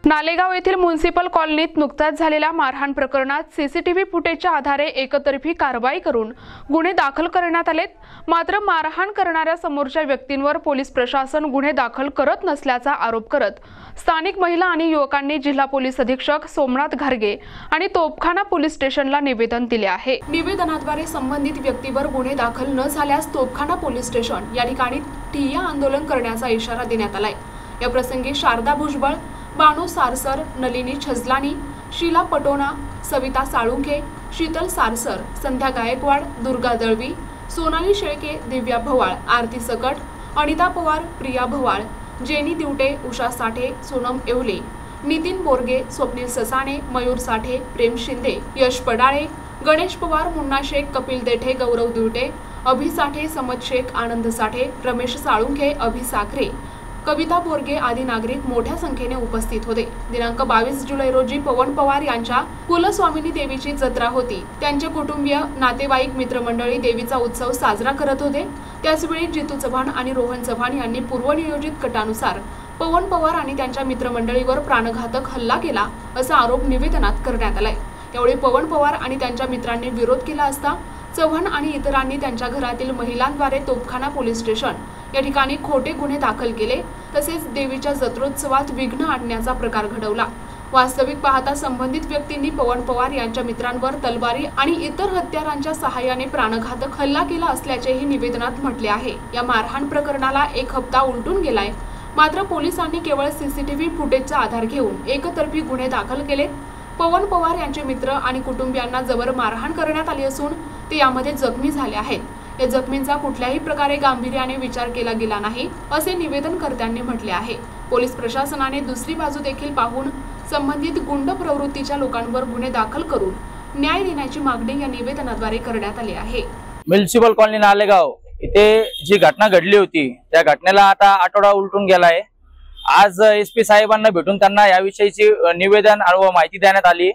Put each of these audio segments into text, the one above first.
नालेगाव येथील म्युनिसिपल कॉलनीत नुकताच झालेल्या मारहाण प्रकरणात सीसीटीव्ही फुटेजच्या आधारे एकतर्फी कारवाई करून गुन्हे दाखल करण्यात आलेत। मात्र मारहाण करणाऱ्या समोरच्या व्यक्तींवर पोलीस प्रशासन गुन्हे दाखल करत नसल्याचा आरोप करत स्थानिक महिला आणि युवकांनी जिल्हा पोलीस अधीक्षक सोमनाथ घारगे आणि तोपखाना पोलीस स्टेशनला निवेदन दिले आहे। निवेदनाद्वारे संबंधित व्यक्तीवर गुन्हे दाखल न झाल्यास तोपखाना पोलीस स्टेशन या ठिकाणी ठिय्या आंदोलन करण्याचा इशारा देण्यात आलाय। या प्रसंगी शारदा भुजबळ, बानू सारसर, नलिनी छजलानी, शीला पटोना, सविता साळुंखे, शीतल सारसर, संध्या गायकवाड, दुर्गा दळवी, सोनाली शेळके, दिव्या भवाळ, आरती सकट, अनिता पवार, प्रिया भवाळ, जेनी दिवटे, उषा साठे, सोनम येवले, नितीन बोरगे, स्वप्नील ससाणे, मयूर साठे, प्रेम शिंदे, यश पडाळे, गणेश पवार, मुन्ना शेख, कपिल देठे, गौरव दिवटे, अभि साठे, समत शेख, आनंद साठे, रमेश साळुंखे, अभि साखरे, कविता बोरगे आदी नागरिक मोठ्या संख्येने उपस्थित होते। दिनांक 22 जुलै रोजी पवन पवार यांच्या कुलस्वामिनी देवीची जत्रा होती। त्यांचे कुटुंबीय, नातेवाईक, मित्रमंडळी देवीचा उत्सव साजरा करत होते। त्याचवेळी जितू चव्हाण आणि रोहन चव्हाण यांनी पूर्वनियोजित कटानुसार पवन पवार आणि त्यांच्या मित्रमंडळीवर प्राणघातक हल्ला केला असा आरोप निवेदनात करण्यात आलाय। यावेळी पवन पवार आणि त्यांच्या मित्रांनी विरोध केला असता चव्हाण आणि इतरांनी त्यांच्या घरातील महिलांद्वारे तोपखाना पोलीस स्टेशन या ठिकाणी खोटे गुन्हे दाखल केले। तसेच देवीच्या जत्रोत्सवात विघ्न आणण्याचा प्रकार घडवला। वास्तविक पाहता संबंधित व्यक्तींनी पवन पवार यांच्या मित्रांवर तलवारी आणि इतर हत्यारांच्या सहाय्याने प्राणघातक हल्ला केला असल्याचेही निवेदनात म्हटले आहे। या मारहाण प्रकरणाला 1 हप्ता उलटून गेलाय। मात्र पोलिसांनी केवळ सीसीटीव्ही फुटेजचा आधार घेऊन एकतर्फी गुन्हे दाखल केले। पवन पवार यांचे मित्र आणि कुटुंबियांना जबर मारहाण करण्यात आली असून ते यामध्ये जखमी झाले आहेत। या जखमींचा कुठल्याही प्रकारे गांभीर्याने विचार केला गेला नाही असे निवेदनकर्त्यांनी म्हटले आहे। पोलीस प्रशासनाने दुसरी बाजू देखील पाहून संबंधित गुंड प्रवृत्तीच्या लोकांवर गुन्हे दाखल करून न्याय देण्याची मागणी या निवेदनाद्वारे करण्यात आली आहे। म्युनिसिपल कॉलनी नालेगाव इथे जी घटना घडली होती त्या घटनेला आता आठवडा उलटून गेलाय। आज एसपी साहेबांना भेटून त्यांना याविषयीची निवेदन व माहिती देण्यात आली,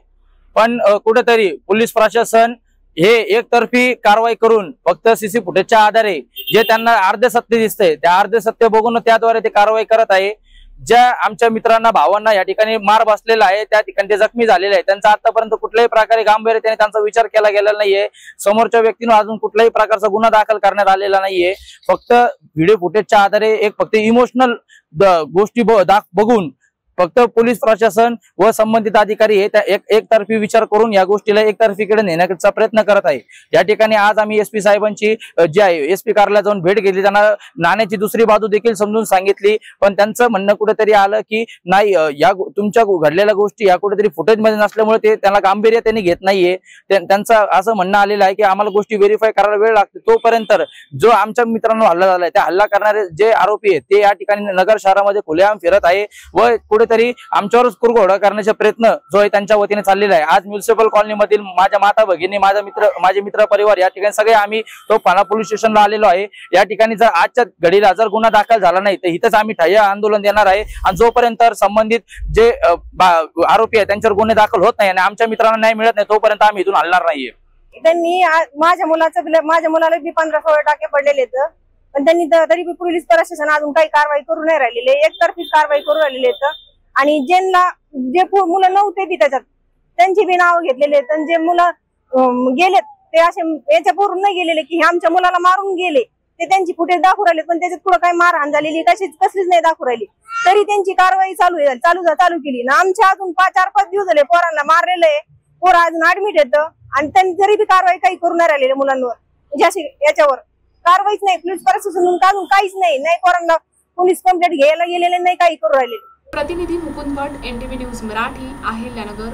पण कुठेतरी पोलीस प्रशासन हे एकतर्फी कारवाई करून फक्त सीसी फुटेजच्या आधारे जे त्यांना अर्धे सत्य दिसते त्या अर्धे सत्य बघून त्याद्वारे ते कारवाई करत आहे। ज्या आमच्या मित्रांना, भावांना या ठिकाणी मार बसलेला आहे, त्या ठिकाणी ते जखमी झालेले आहे, त्यांचा आतापर्यंत कुठल्याही प्रकारे गांभीर्याने त्यांचा विचार केला गेलेला नाहीये। समोरच्या व्यक्तीने अजून कुठल्याही प्रकारचा गुन्हा दाखल करण्यात आलेला नाहीये। फक्त व्हिडिओ फुटेजच्या आधारे फक्त इमोशनल गोष्टी बघून फक्त पोलीस प्रशासन व संबंधित अधिकारी हे एकतर्फी विचार करून या गोष्टीला एकतर्फीकडे नेण्याचा प्रयत्न करत आहे। या ठिकाणी आज आम्ही एसपी साहेबांची जी आहे एसपी कार्यालयात जाऊन भेट घेतली, त्यांना नाण्याची दुसरी बाजू देखील समजून सांगितली, पण त्यांचं म्हणणं कुठेतरी आलं की नाही, या तुमच्या घडलेल्या गोष्टी या कुठेतरी फुटेज मध्ये नसल्यामुळे ते त्यांना गांभीर्य त्यांनी घेत नाहीये। त्यांचं असं म्हणणं आलेलं आहे की आम्हाला गोष्टी व्हेरीफाय करायला वेळ लागते। तोपर्यंत जो आमच्या मित्रांवर हल्ला झालाय त्या हल्ला करणारे जे आरोपी आहेत ते या ठिकाणी नगर शहरामध्ये खुलेआम फिरत आहे व तरी आमच्यावरच कुरघोडा करण्याचा प्रयत्न जो आहे त्यांच्या वतीने चाललेला आहे। आज म्युनिसिपल कॉलनी मधील माझ्या माता भगिनी, माझे मित्र परिवार या ठिकाणी सगळे आम्ही तोपखाना पोलीस स्टेशनला आलेलो आहे। या ठिकाणी जर आजच्या घडीला जर गुन्हा दाखल झाला नाही तर इथंच आम्ही ठिय्या आंदोलन देणार आहे आणि जोपर्यंत संबंधित जे आरोपी आहेत त्यांच्यावर गुन्हे दाखल होत नाही आणि आमच्या मित्रांना न्याय मिळत नाही तोपर्यंत आम्ही इथून हलणार नाहीये। त्यांनी माझ्या मुलाला बी 15-16 टाके पडलेले आहेत, पण त्यांनी तरी पोलीस प्रशासन अजून काही कारवाई करू नाही राहिलेले, एकतर्फी कारवाई करू राहिलेले आहेत। आणि ज्यांना जे मुलं नव्हते बी त्याच्यात त्यांची बी नाव घेतलेले आहेत, जे मुलं गेलेत ते असे याच्यापूर्वी नाही गेलेले की हे आमच्या मुलाला मारून गेले, ते त्यांची फुटेज दाखवू राहिले, पण त्याच्यात पुढे काही मारहाण झालेली कसलीच नाही दाखवू राहिली, तरी त्यांची कारवाई चालू केली ना। आमच्या अजून 4-5 दिवस झाले पोरांना मारलेलं आहे, पोरं अजून ऍडमिट येतं आणि त्यांनी तरी बी कारवाई काही करू नाही राहिलेल्या मुलांवर, म्हणजे अशी याच्यावर कारवाईच नाही। पोलीस प्रशासन अजून काहीच नाही, पोरांना पोलीस कंप्लेंट घ्यायला गेलेले नाही, काही करू राहिले। प्रतिनिधी मुकुंद भट, NTV न्यूज मराठी, अहिल्यानगर।